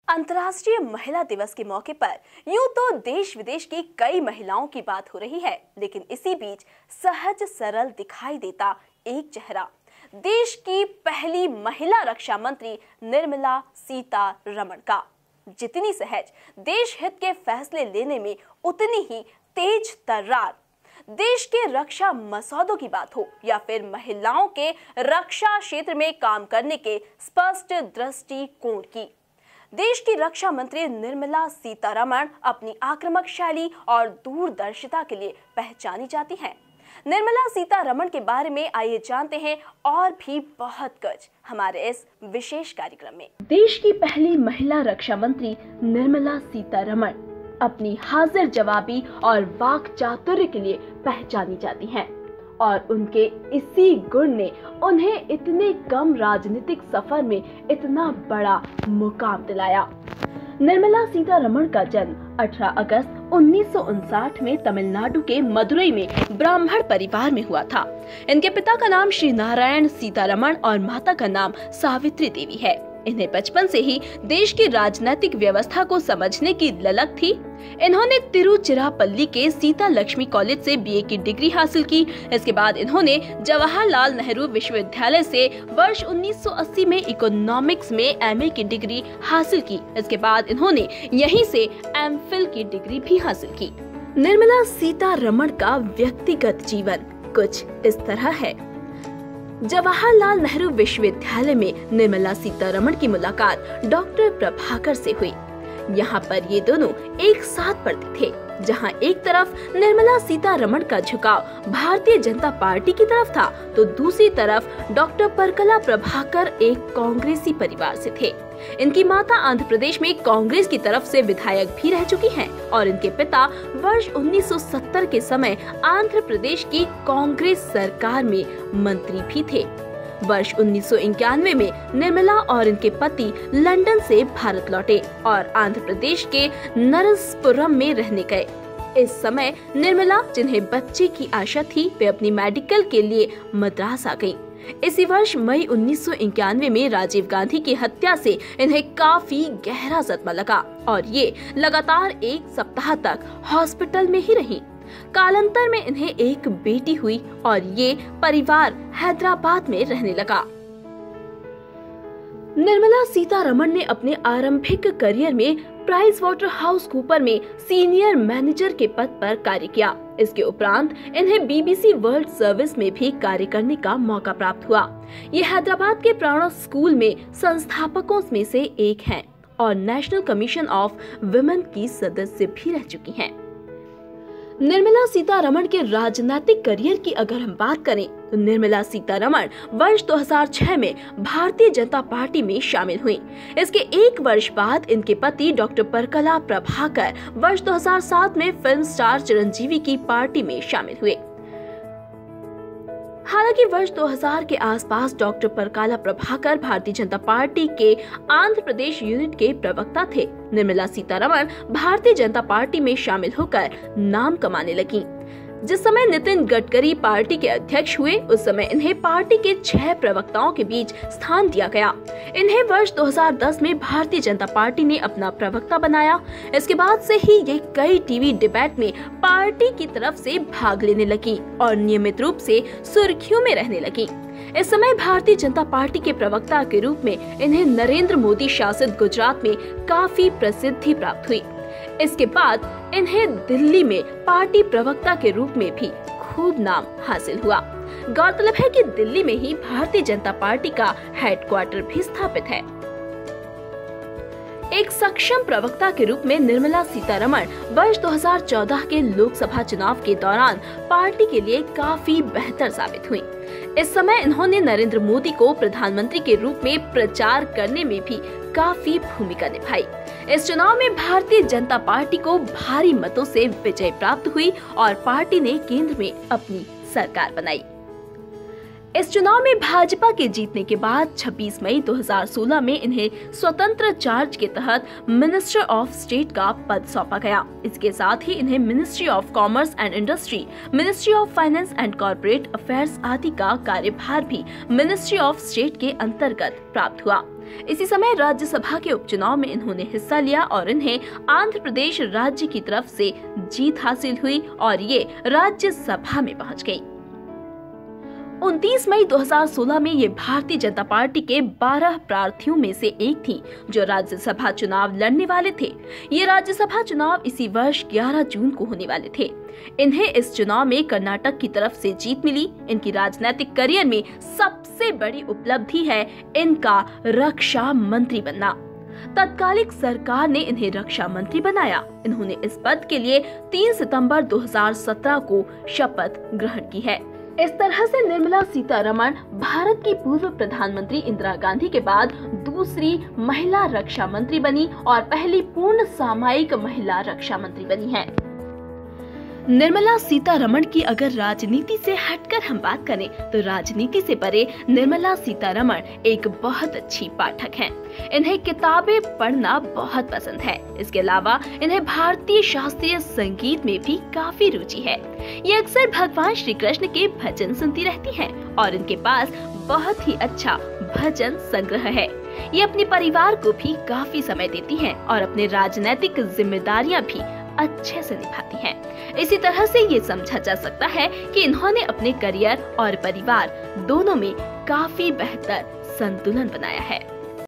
अंतर्राष्ट्रीय महिला दिवस के मौके पर यूं तो देश विदेश की कई महिलाओं की बात हो रही है, लेकिन इसी बीच सहज सरल दिखाई देता एक चेहरा देश की पहली महिला रक्षा मंत्री निर्मला सीतारमण का। जितनी सहज देश हित के फैसले लेने में, उतनी ही तेज तर्रार देश के रक्षा मसौदों की बात हो या फिर महिलाओं के रक्षा क्षेत्र में काम करने के स्पष्ट दृष्टिकोण की। देश की रक्षा मंत्री निर्मला सीतारमण अपनी आक्रामक शैली और दूरदर्शिता के लिए पहचानी जाती हैं। निर्मला सीतारमण के बारे में आइए जानते हैं और भी बहुत कुछ हमारे इस विशेष कार्यक्रम में। देश की पहली महिला रक्षा मंत्री निर्मला सीतारमण अपनी हाजिर जवाबी और वाक चातुर्य के लिए पहचानी जाती हैं और उनके इसी गुण ने उन्हें इतने कम राजनीतिक सफर में इतना बड़ा मुकाम दिलाया। निर्मला सीतारमण का जन्म 18 अगस्त 1959 में तमिलनाडु के मदुरई में ब्राह्मण परिवार में हुआ था। इनके पिता का नाम श्री नारायण सीतारमण और माता का नाम सावित्री देवी है। इन्हें बचपन से ही देश की राजनीतिक व्यवस्था को समझने की ललक थी। इन्होंने तिरुचिरापल्ली के सीता लक्ष्मी कॉलेज से बीए की डिग्री हासिल की। इसके बाद इन्होंने जवाहरलाल नेहरू विश्वविद्यालय से वर्ष 1980 में इकोनॉमिक्स में एमए की डिग्री हासिल की। इसके बाद इन्होंने यहीं से एमफिल की डिग्री भी हासिल की। निर्मला सीतारमण का व्यक्तिगत जीवन कुछ इस तरह है। जवाहरलाल नेहरू विश्वविद्यालय में निर्मला सीतारमण की मुलाकात डॉक्टर प्रभाकर से हुई। यहाँ पर ये दोनों एक साथ पढ़ते थे। जहाँ एक तरफ निर्मला सीतारमण का झुकाव भारतीय जनता पार्टी की तरफ था, तो दूसरी तरफ डॉक्टर परकला प्रभाकर एक कांग्रेसी परिवार से थे। इनकी माता आंध्र प्रदेश में कांग्रेस की तरफ से विधायक भी रह चुकी हैं और इनके पिता वर्ष 1970 के समय आंध्र प्रदेश की कांग्रेस सरकार में मंत्री भी थे। वर्ष 1991 में निर्मला और इनके पति लंदन से भारत लौटे और आंध्र प्रदेश के नरसपुरम में रहने गए। इस समय निर्मला, जिन्हें बच्चे की आशा थी, वे अपनी मेडिकल के लिए मद्रास आ गयी। इसी वर्ष मई 1991 में राजीव गांधी की हत्या से इन्हें काफी गहरा सदमा लगा और ये लगातार एक सप्ताह तक हॉस्पिटल में ही रहीं। कालांतर में इन्हें एक बेटी हुई और ये परिवार हैदराबाद में रहने लगा। निर्मला सीतारमण ने अपने आरंभिक करियर में प्राइसवाटरहाउसकूपर में सीनियर मैनेजर के पद पर कार्य किया। इसके उपरांत इन्हें बीबीसी वर्ल्ड सर्विस में भी कार्य करने का मौका प्राप्त हुआ। ये हैदराबाद के प्राणा स्कूल में संस्थापकों में से एक हैं और नेशनल कमीशन ऑफ वुमेन की सदस्य भी रह चुकी हैं। निर्मला सीतारमण के राजनीतिक करियर की अगर हम बात करें तो निर्मला सीतारमण वर्ष 2006 में भारतीय जनता पार्टी में शामिल हुई। इसके एक वर्ष बाद इनके पति डॉक्टर परकला प्रभाकर वर्ष 2007 में फिल्म स्टार चिरंजीवी की पार्टी में शामिल हुए। हालांकि वर्ष 2000 के आसपास डॉक्टर परकला प्रभाकर भारतीय जनता पार्टी के आंध्र प्रदेश यूनिट के प्रवक्ता थे। निर्मला सीतारमण भारतीय जनता पार्टी में शामिल होकर नाम कमाने लगी। जिस समय नितिन गडकरी पार्टी के अध्यक्ष हुए, उस समय इन्हें पार्टी के 6 प्रवक्ताओं के बीच स्थान दिया गया। इन्हें वर्ष 2010 में भारतीय जनता पार्टी ने अपना प्रवक्ता बनाया। इसके बाद से ही ये कई टीवी डिबेट में पार्टी की तरफ से भाग लेने लगी और नियमित रूप से सुर्खियों में रहने लगी। इस समय भारतीय जनता पार्टी के प्रवक्ता के रूप में इन्हें नरेंद्र मोदी शासित गुजरात में काफी प्रसिद्धि प्राप्त हुई। इसके बाद इन्हें दिल्ली में पार्टी प्रवक्ता के रूप में भी खूब नाम हासिल हुआ। गौरतलब है कि दिल्ली में ही भारतीय जनता पार्टी का हेडक्वार्टर भी स्थापित है। एक सक्षम प्रवक्ता के रूप में निर्मला सीतारमण वर्ष 2014 के लोकसभा चुनाव के दौरान पार्टी के लिए काफी बेहतर साबित हुई। इस समय इन्होंने नरेंद्र मोदी को प्रधानमंत्री के रूप में प्रचार करने में भी काफी भूमिका निभाई। इस चुनाव में भारतीय जनता पार्टी को भारी मतों से विजय प्राप्त हुई और पार्टी ने केंद्र में अपनी सरकार बनाई। इस चुनाव में भाजपा के जीतने के बाद 26 मई 2016 में इन्हें स्वतंत्र चार्ज के तहत मिनिस्टर ऑफ स्टेट का पद सौंपा गया। इसके साथ ही इन्हें ministry of commerce and industry, ministry of finance and corporate affairs आदि का कार्यभार भी मिनिस्ट्री ऑफ स्टेट के अंतर्गत प्राप्त हुआ। इसी समय राज्यसभा के उपचुनाव में इन्होंने हिस्सा लिया और इन्हें आंध्र प्रदेश राज्य की तरफ से जीत हासिल हुई और ये राज्यसभा में पहुंच गई। 29 मई 2016 में ये भारतीय जनता पार्टी के 12 प्रार्थियों में से एक थी जो राज्यसभा चुनाव लड़ने वाले थे। ये राज्यसभा चुनाव इसी वर्ष 11 जून को होने वाले थे। इन्हें इस चुनाव में कर्नाटक की तरफ से जीत मिली। इनकी राजनीतिक करियर में सबसे बड़ी उपलब्धि है इनका रक्षा मंत्री बनना। तत्कालिक सरकार ने इन्हें रक्षा मंत्री बनाया। इन्होंने इस पद के लिए 3 सितंबर 2017 को शपथ ग्रहण की है। इस तरह से निर्मला सीतारमण भारत की पूर्व प्रधानमंत्री इंदिरा गांधी के बाद दूसरी महिला रक्षा मंत्री बनी और पहली पूर्ण सामयिक महिला रक्षा मंत्री बनी है। निर्मला सीतारमण की अगर राजनीति से हटकर हम बात करें तो राजनीति से परे निर्मला सीतारमण एक बहुत अच्छी पाठक हैं। इन्हें किताबें पढ़ना बहुत पसंद है। इसके अलावा इन्हें भारतीय शास्त्रीय संगीत में भी काफी रुचि है। ये अक्सर भगवान श्री कृष्ण के भजन सुनती रहती हैं और इनके पास बहुत ही अच्छा भजन संग्रह है। ये अपने परिवार को भी काफी समय देती हैं और अपने राजनीतिक जिम्मेदारियां भी अच्छे से निभाती हैं। इसी तरह से ये समझा जा सकता है कि इन्होंने अपने करियर और परिवार दोनों में काफी बेहतर संतुलन बनाया है।